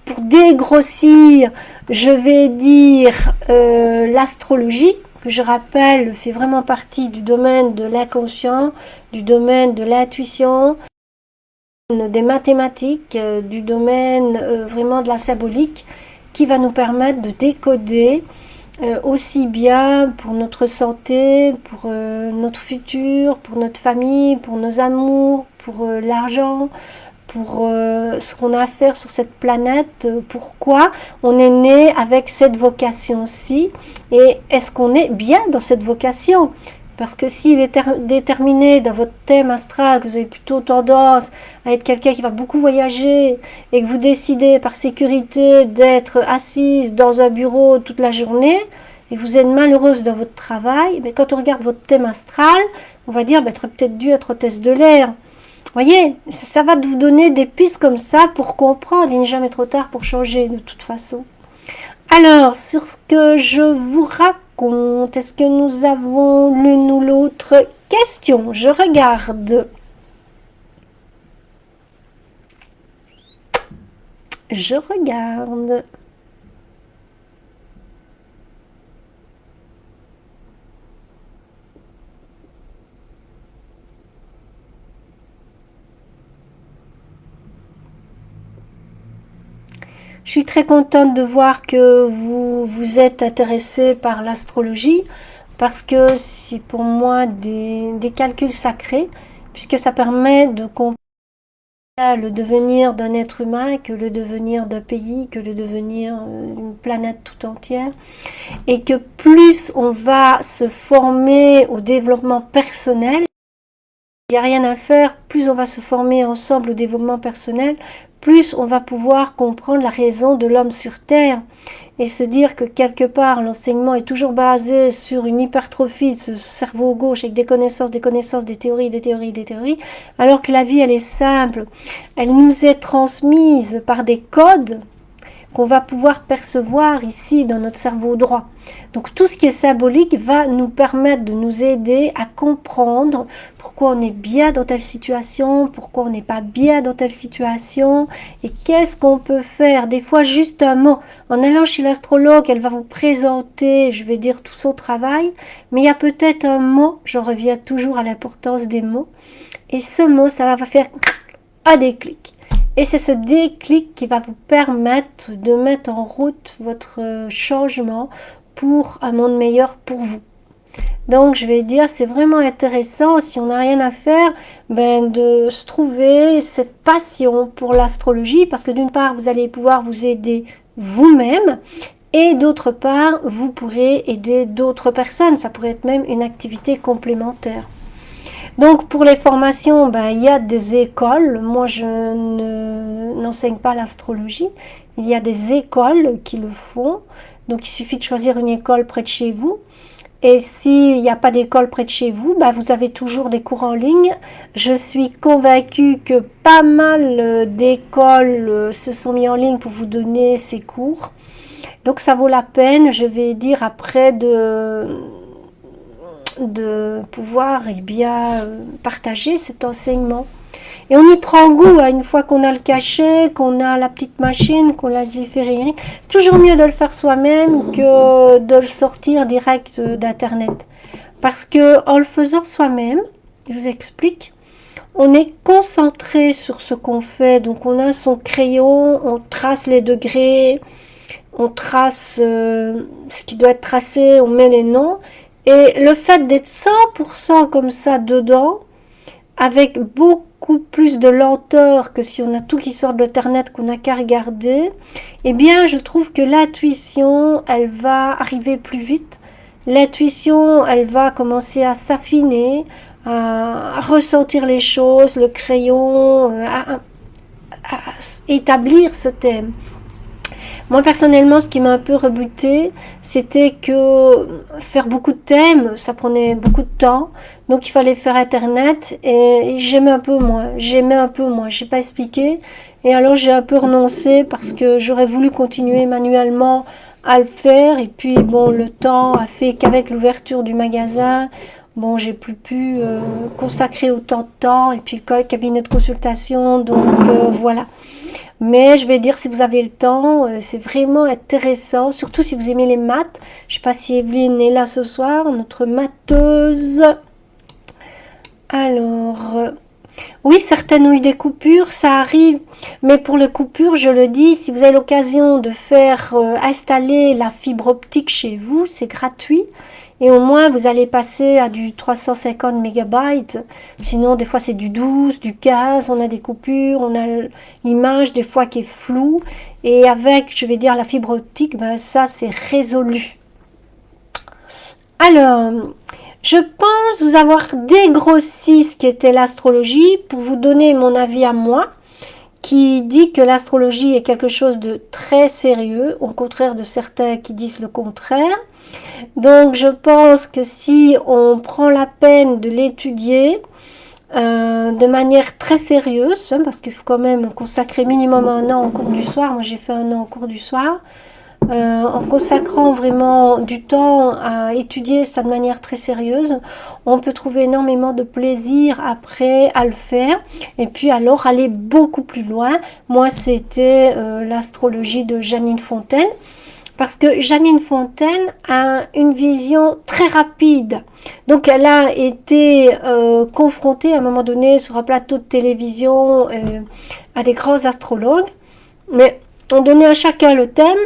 pour dégrossir, je vais dire l'astrologie, que je rappelle fait vraiment partie du domaine de l'inconscient, du domaine de l'intuition, des mathématiques, du domaine vraiment de la symbolique, qui va nous permettre de décoder aussi bien pour notre santé, pour notre futur, pour notre famille, pour nos amours, pour l'argent, pour ce qu'on a à faire sur cette planète, pourquoi on est né avec cette vocation-ci et est-ce qu'on est bien dans cette vocation? Parce que s'il est déterminé dans votre thème astral, que vous avez plutôt tendance à être quelqu'un qui va beaucoup voyager et que vous décidez par sécurité d'être assise dans un bureau toute la journée et que vous êtes malheureuse dans votre travail, mais quand on regarde votre thème astral, on va dire tu aurais peut-être dû être hôtesse de l'air. Voyez, ça va vous donner des pistes comme ça pour comprendre. Il n'est jamais trop tard pour changer de toute façon. Alors, sur ce que je vous raconte, est-ce que nous avons l'une ou l'autre question? Je regarde. Je regarde. Je suis très contente de voir que vous êtes intéressé par l'astrologie parce que c'est pour moi des calculs sacrés puisque ça permet de comprendre le devenir d'un être humain que le devenir d'un pays, que le devenir d'une planète tout entière et que plus on va se former au développement personnel, il n'y a rien à faire, plus on va se former ensemble au développement personnel, plus on va pouvoir comprendre la raison de l'homme sur Terre et se dire que quelque part l'enseignement est toujours basé sur une hypertrophie de ce cerveau gauche avec des connaissances, des théories, alors que la vie elle est simple, elle nous est transmise par des codes qu'on va pouvoir percevoir ici dans notre cerveau droit. Donc tout ce qui est symbolique va nous permettre de nous aider à comprendre pourquoi on est bien dans telle situation, pourquoi on n'est pas bien dans telle situation, et qu'est-ce qu'on peut faire. Des fois, juste un mot. En allant chez l'astrologue, elle va vous présenter, je vais dire, tout son travail, mais il y a peut-être un mot, j'en reviens toujours à l'importance des mots, et ce mot, ça va faire un déclic. Et c'est ce déclic qui va vous permettre de mettre en route votre changement pour un monde meilleur pour vous. Donc je vais dire, c'est vraiment intéressant, si on n'a rien à faire, de se trouver cette passion pour l'astrologie, parce que d'une part, vous allez pouvoir vous aider vous-même, et d'autre part, vous pourrez aider d'autres personnes. Ça pourrait être même une activité complémentaire. Donc pour les formations, il y a des écoles. Moi, je n'enseigne pas l'astrologie. Il y a des écoles qui le font. Donc il suffit de choisir une école près de chez vous. Et s'il n'y a pas d'école près de chez vous, vous avez toujours des cours en ligne. Je suis convaincue que pas mal d'écoles se sont mis en ligne pour vous donner ces cours. Donc ça vaut la peine, je vais dire, après de pouvoir partager cet enseignement. Et on y prend goût, une fois qu'on a le cachet, qu'on a la petite machine, qu'on a le c'est toujours mieux de le faire soi-même que de le sortir direct d'internet. Parce que en le faisant soi-même, je vous explique, on est concentré sur ce qu'on fait. Donc on a son crayon, on trace les degrés, on trace ce qui doit être tracé, on met les noms. Et le fait d'être 100% comme ça dedans, avec beaucoup plus de lenteur que si on a tout qui sort de l'internet qu'on n'a qu'à regarder, eh bien je trouve que l'intuition, elle va arriver plus vite. L'intuition, elle va commencer à s'affiner, à ressentir les choses, le crayon, à établir ce thème. Moi personnellement, ce qui m'a un peu rebuté, c'était que faire beaucoup de thèmes, ça prenait beaucoup de temps. Donc il fallait faire internet et j'aimais un peu moins. Je n'ai pas expliqué. Et alors j'ai un peu renoncé parce que j'aurais voulu continuer manuellement à le faire. Et puis bon, le temps a fait qu'avec l'ouverture du magasin, bon, j'ai plus pu consacrer autant de temps. Et puis le cabinet de consultation, donc voilà. Mais je vais dire, si vous avez le temps, c'est vraiment intéressant, surtout si vous aimez les maths. Je ne sais pas si Evelyne est là ce soir, notre matheuse. Alors, oui, certaines ont eu des coupures, ça arrive. Mais pour les coupures, je le dis, si vous avez l'occasion de faire installer la fibre optique chez vous, c'est gratuit. Et au moins, vous allez passer à du 350 mégabytes. Sinon, des fois, c'est du 12, du 15. On a des coupures, on a l'image des fois qui est floue. Et avec, je vais dire, la fibre optique, ça, c'est résolu. Alors, je pense vous avoir dégrossi ce qu'était l'astrologie pour vous donner mon avis à moi, qui dit que l'astrologie est quelque chose de très sérieux, au contraire de certains qui disent le contraire. Donc je pense que si on prend la peine de l'étudier, de manière très sérieuse, hein, parce qu'il faut quand même consacrer minimum un an en cours du soir. Moi, j'ai fait un an en cours du soir. En consacrant vraiment du temps à étudier ça de manière très sérieuse, on peut trouver énormément de plaisir après à le faire et puis alors aller beaucoup plus loin. Moi, c'était l'astrologie de Janine Fontaine, parce que Janine Fontaine a une vision très rapide. Donc elle a été confrontée à un moment donné sur un plateau de télévision à des grands astrologues, mais on donnait à chacun le thème.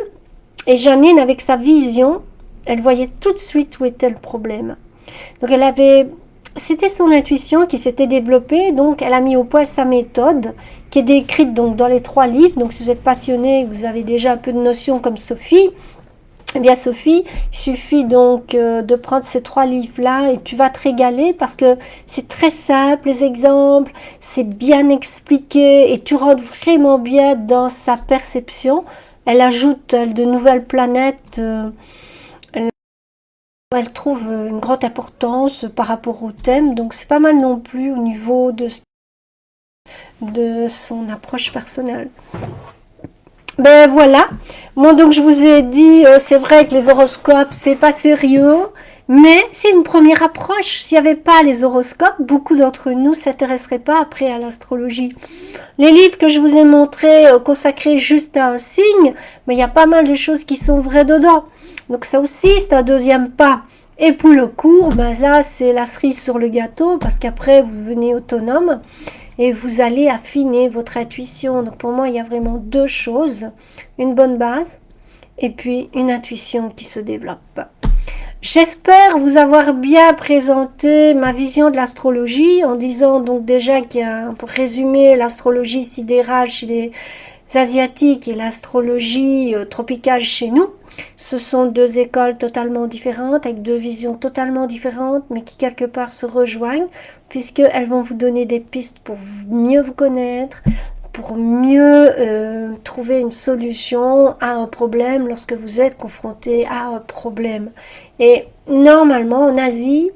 Et Janine, avec sa vision, elle voyait tout de suite où était le problème. Donc elle avait, c'était son intuition qui s'était développée, donc elle a mis au point sa méthode, qui est décrite donc dans les 3 livres. Donc si vous êtes passionné, vous avez déjà un peu de notions comme Sophie. Eh bien Sophie, il suffit donc de prendre ces 3 livres-là et tu vas te régaler parce que c'est très simple, les exemples, c'est bien expliqué et tu rentres vraiment bien dans sa perception. Elle ajoute de nouvelles planètes, elle trouve une grande importance par rapport au thème, donc c'est pas mal non plus au niveau de son approche personnelle. Ben voilà, moi donc je vous ai dit, c'est vrai que les horoscopes c'est pas sérieux, mais c'est une première approche. S'il n'y avait pas les horoscopes, beaucoup d'entre nous ne s'intéresseraient pas après à l'astrologie. Les livres que je vous ai montrés, consacrés juste à un signe, mais il y a pas mal de choses qui sont vraies dedans. Donc ça aussi, c'est un deuxième pas. Et pour le cours, ben là, c'est la cerise sur le gâteau, parce qu'après, vous devenez autonome et vous allez affiner votre intuition. Donc pour moi, il y a vraiment 2 choses. Une bonne base et puis une intuition qui se développe. J'espère vous avoir bien présenté ma vision de l'astrologie en disant donc déjà qu'il y a, pour résumer, l'astrologie sidérale chez les Asiatiques et l'astrologie tropicale chez nous. Ce sont 2 écoles totalement différentes, avec 2 visions totalement différentes, mais qui quelque part se rejoignent, puisqu'elles vont vous donner des pistes pour mieux vous connaître, pour mieux trouver une solution à un problème lorsque vous êtes confronté à un problème. Et normalement, en Asie,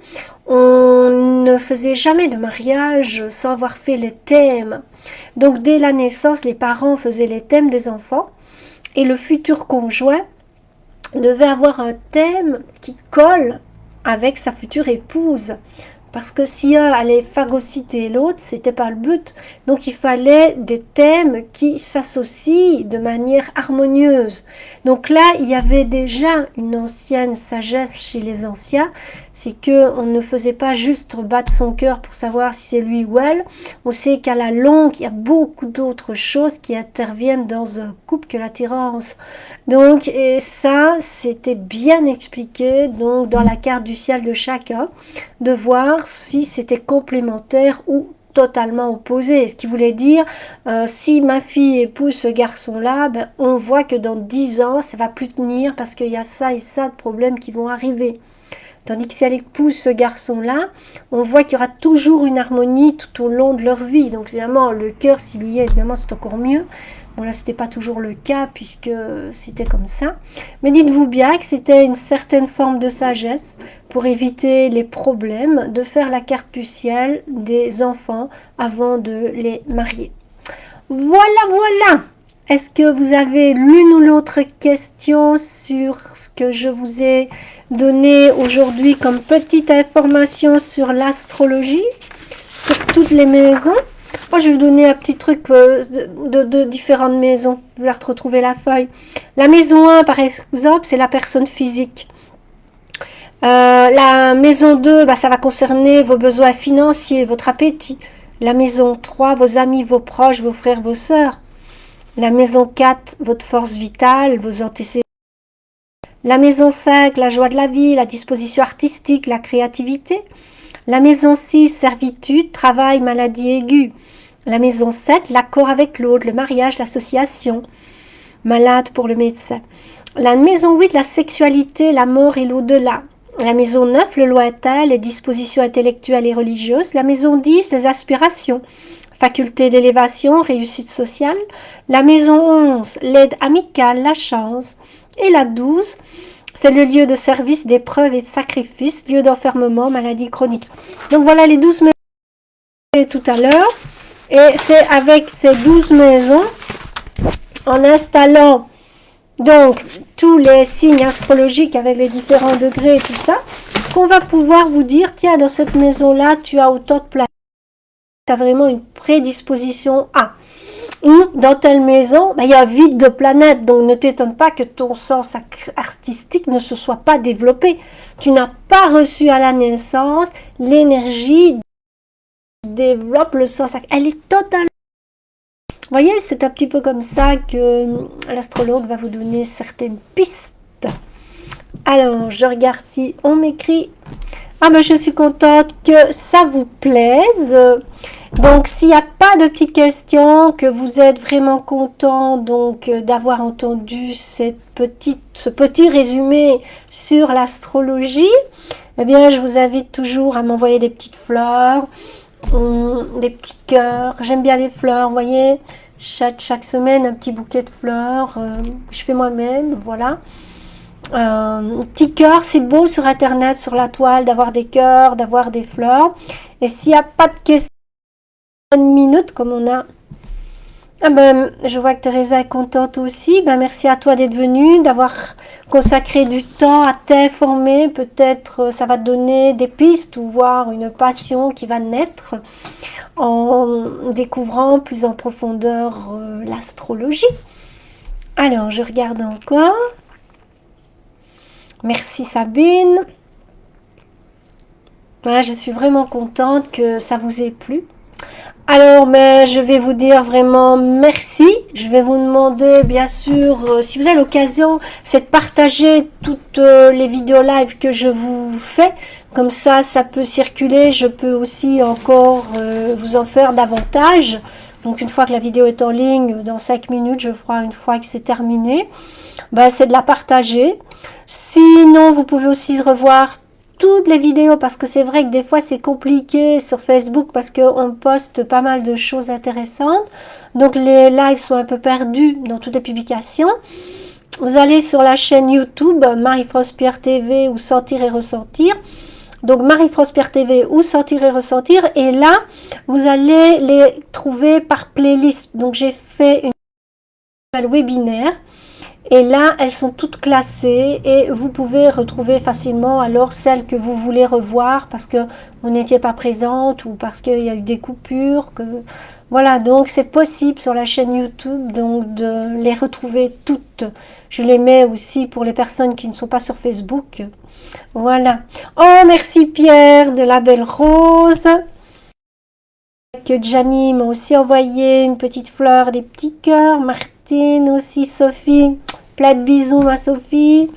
on ne faisait jamais de mariage sans avoir fait les thèmes. Donc dès la naissance, les parents faisaient les thèmes des enfants et le futur conjoint devait avoir un thème qui colle avec sa future épouse. Parce que si un allait phagocyter l'autre, c'était pas le but. Donc il fallait des thèmes qui s'associent de manière harmonieuse. Donc là, il y avait déjà une ancienne sagesse chez les anciens, c'est que on ne faisait pas juste battre son cœur pour savoir si c'est lui ou elle. On sait qu'à la longue, il y a beaucoup d'autres choses qui interviennent dans un couple que l'attirance. Donc et ça, c'était bien expliqué donc dans la carte du ciel de chacun, de voir si c'était complémentaire ou totalement opposé. Ce qui voulait dire, si ma fille épouse ce garçon-là, ben, on voit que dans 10 ans, ça va plus tenir parce qu'il y a ça et ça de problèmes qui vont arriver. Tandis que si elle épouse ce garçon-là, on voit qu'il y aura toujours une harmonie tout au long de leur vie. Donc évidemment, le cœur, s'il y est, évidemment, c'est encore mieux. Bon là, c'était pas toujours le cas puisque c'était comme ça. Mais dites-vous bien que c'était une certaine forme de sagesse pour éviter les problèmes de faire la carte du ciel des enfants avant de les marier. Voilà, voilà. Est-ce que vous avez l'une ou l'autre question sur ce que je vous ai donné aujourd'hui comme petite information sur l'astrologie, sur toutes les maisons? Moi, je vais vous donner un petit truc de différentes maisons. Je vais retrouver la feuille. La maison 1, par exemple, c'est la personne physique. La maison 2, bah, ça va concerner vos besoins financiers, votre appétit. La maison 3, vos amis, vos proches, vos frères, vos sœurs. La maison 4, votre force vitale, vos antécédents. La maison 5, la joie de la vie, la disposition artistique, la créativité. La maison 6, servitude, travail, maladie aiguë. La maison 7, l'accord avec l'autre, le mariage, l'association. Malade pour le médecin. La maison 8, la sexualité, la mort et l'au-delà. La maison 9, le lointain, les dispositions intellectuelles et religieuses. La maison 10, les aspirations, faculté d'élévation, réussite sociale. La maison 11, l'aide amicale, la chance. Et la 12, c'est le lieu de service, d'épreuve et de sacrifice, lieu d'enfermement, maladie chronique. Donc voilà les 12 tout à l'heure. Et c'est avec ces 12 maisons, en installant donc tous les signes astrologiques avec les différents degrés et tout ça, qu'on va pouvoir vous dire, tiens, dans cette maison-là, tu as autant de planètes, tu as vraiment une prédisposition à. Ou dans telle maison, il y a vide de planètes, donc ne t'étonne pas que ton sens artistique ne se soit pas développé. Tu n'as pas reçu à la naissance l'énergie développe le sens. Elle est totalement... Vous voyez, c'est un petit peu comme ça que l'astrologue va vous donner certaines pistes. Alors, je regarde si on m'écrit. Ah ben, je suis contente que ça vous plaise. Donc, s'il n'y a pas de petites questions, que vous êtes vraiment content donc d'avoir entendu ce petit résumé sur l'astrologie, eh bien, je vous invite toujours à m'envoyer des petites fleurs, des petits cœurs. J'aime bien les fleurs, vous voyez, chaque semaine un petit bouquet de fleurs. Je fais moi-même, voilà. Petit cœur, c'est beau sur internet, sur la toile, d'avoir des cœurs, d'avoir des fleurs. Et s'il n'y a pas de questions, une minute comme on a. Ah ben, je vois que Teresa est contente aussi. Ben, merci à toi d'être venue, d'avoir consacré du temps à t'informer. Peut-être ça va te donner des pistes ou voir une passion qui va naître en découvrant plus en profondeur l'astrologie. Alors, je regarde encore. Merci Sabine. Voilà, je suis vraiment contente que ça vous ait plu. Alors, mais je vais vous dire vraiment merci. Je vais vous demander, bien sûr, si vous avez l'occasion, c'est de partager toutes les vidéos live que je vous fais. Comme ça peut circuler. Je peux aussi encore vous en faire davantage. Donc, une fois que la vidéo est en ligne, dans 5 minutes, je ferai une fois que c'est terminé. Ben, c'est de la partager. Sinon, vous pouvez aussi revoir toutes les vidéos, parce que c'est vrai que des fois c'est compliqué sur Facebook parce qu'on poste pas mal de choses intéressantes, donc les lives sont un peu perdus dans toutes les publications. Vous allez sur la chaîne YouTube Marie-France Pierre TV ou Sentir et Ressentir, donc Marie-France Pierre TV ou Sentir et Ressentir, et là vous allez les trouver par playlist. Donc j'ai fait une webinaire et là, elles sont toutes classées et vous pouvez retrouver facilement alors celles que vous voulez revoir parce que vous n'étiez pas présente ou parce qu'il y a eu des coupures. Voilà, donc c'est possible sur la chaîne YouTube donc de les retrouver toutes. Je les mets aussi pour les personnes qui ne sont pas sur Facebook. Voilà. Oh, merci Pierre de la belle rose. Que Gianni m'a aussi envoyé une petite fleur, des petits cœurs. Martine aussi, Sophie. Plein de bisous ma Sophie.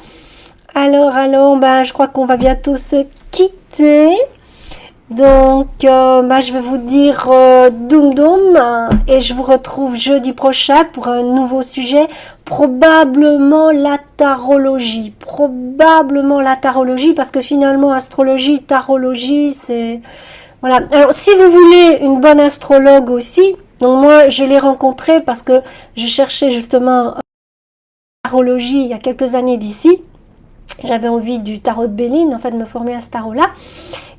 Alors, ben, je crois qu'on va bientôt se quitter. Donc, je vais vous dire doum doum. Et je vous retrouve jeudi prochain pour un nouveau sujet. Probablement la tarologie. Parce que finalement, astrologie, tarologie, c'est... Voilà. Alors, si vous voulez une bonne astrologue aussi, donc moi, je l'ai rencontrée parce que je cherchais justement tarologie il y a quelques années d'ici. J'avais envie du tarot de Béline, en fait, de me former à ce tarot-là.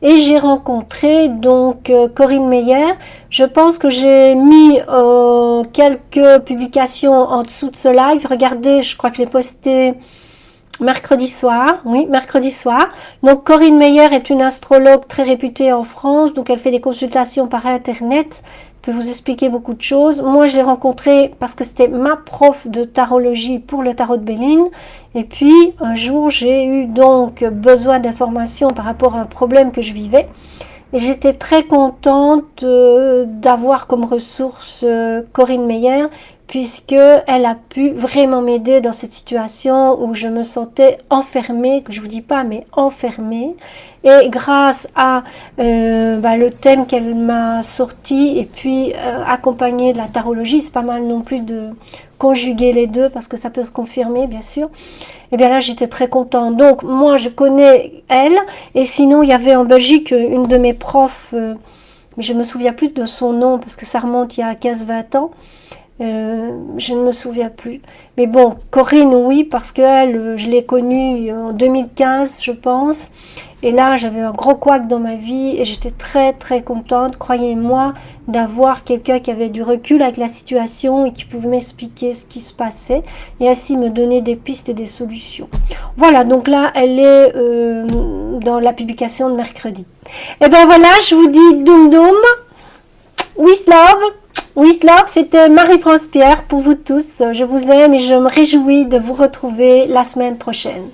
Et j'ai rencontré donc Corinne Meyer. Je pense que j'ai mis quelques publications en dessous de ce live. Regardez, je crois que je l'ai posté mercredi soir. Oui, mercredi soir. Donc Corinne Meyer est une astrologue très réputée en France. Donc elle fait des consultations par Internet. Elle peut vous expliquer beaucoup de choses. Moi, je l'ai rencontrée parce que c'était ma prof de tarologie pour le tarot de Béline. Et puis, un jour, j'ai eu donc besoin d'informations par rapport à un problème que je vivais. Et j'étais très contente d'avoir comme ressource Corinne Meyer, puisqu'elle a pu vraiment m'aider dans cette situation où je me sentais enfermée, que je vous dis pas, mais enfermée. Et grâce à le thème qu'elle m'a sorti, et puis accompagné de la tarologie, c'est pas mal non plus de conjuguer les deux, parce que ça peut se confirmer, bien sûr. Et bien là, j'étais très contente. Donc, moi, je connais elle, et sinon, il y avait en Belgique une de mes profs, mais je me souviens plus de son nom, parce que ça remonte il y a 15-20 ans, Je ne me souviens plus. Mais bon, Corinne, oui, parce qu'elle, je l'ai connue en 2015, je pense. Et là, j'avais un gros couac dans ma vie et j'étais très, très contente, croyez-moi, d'avoir quelqu'un qui avait du recul avec la situation et qui pouvait m'expliquer ce qui se passait et ainsi me donner des pistes et des solutions. Voilà, donc là, elle est dans la publication de mercredi. Et ben voilà, je vous dis doum doum, with love. With love, c'était Marie-France Pierre pour vous tous. Je vous aime et je me réjouis de vous retrouver la semaine prochaine.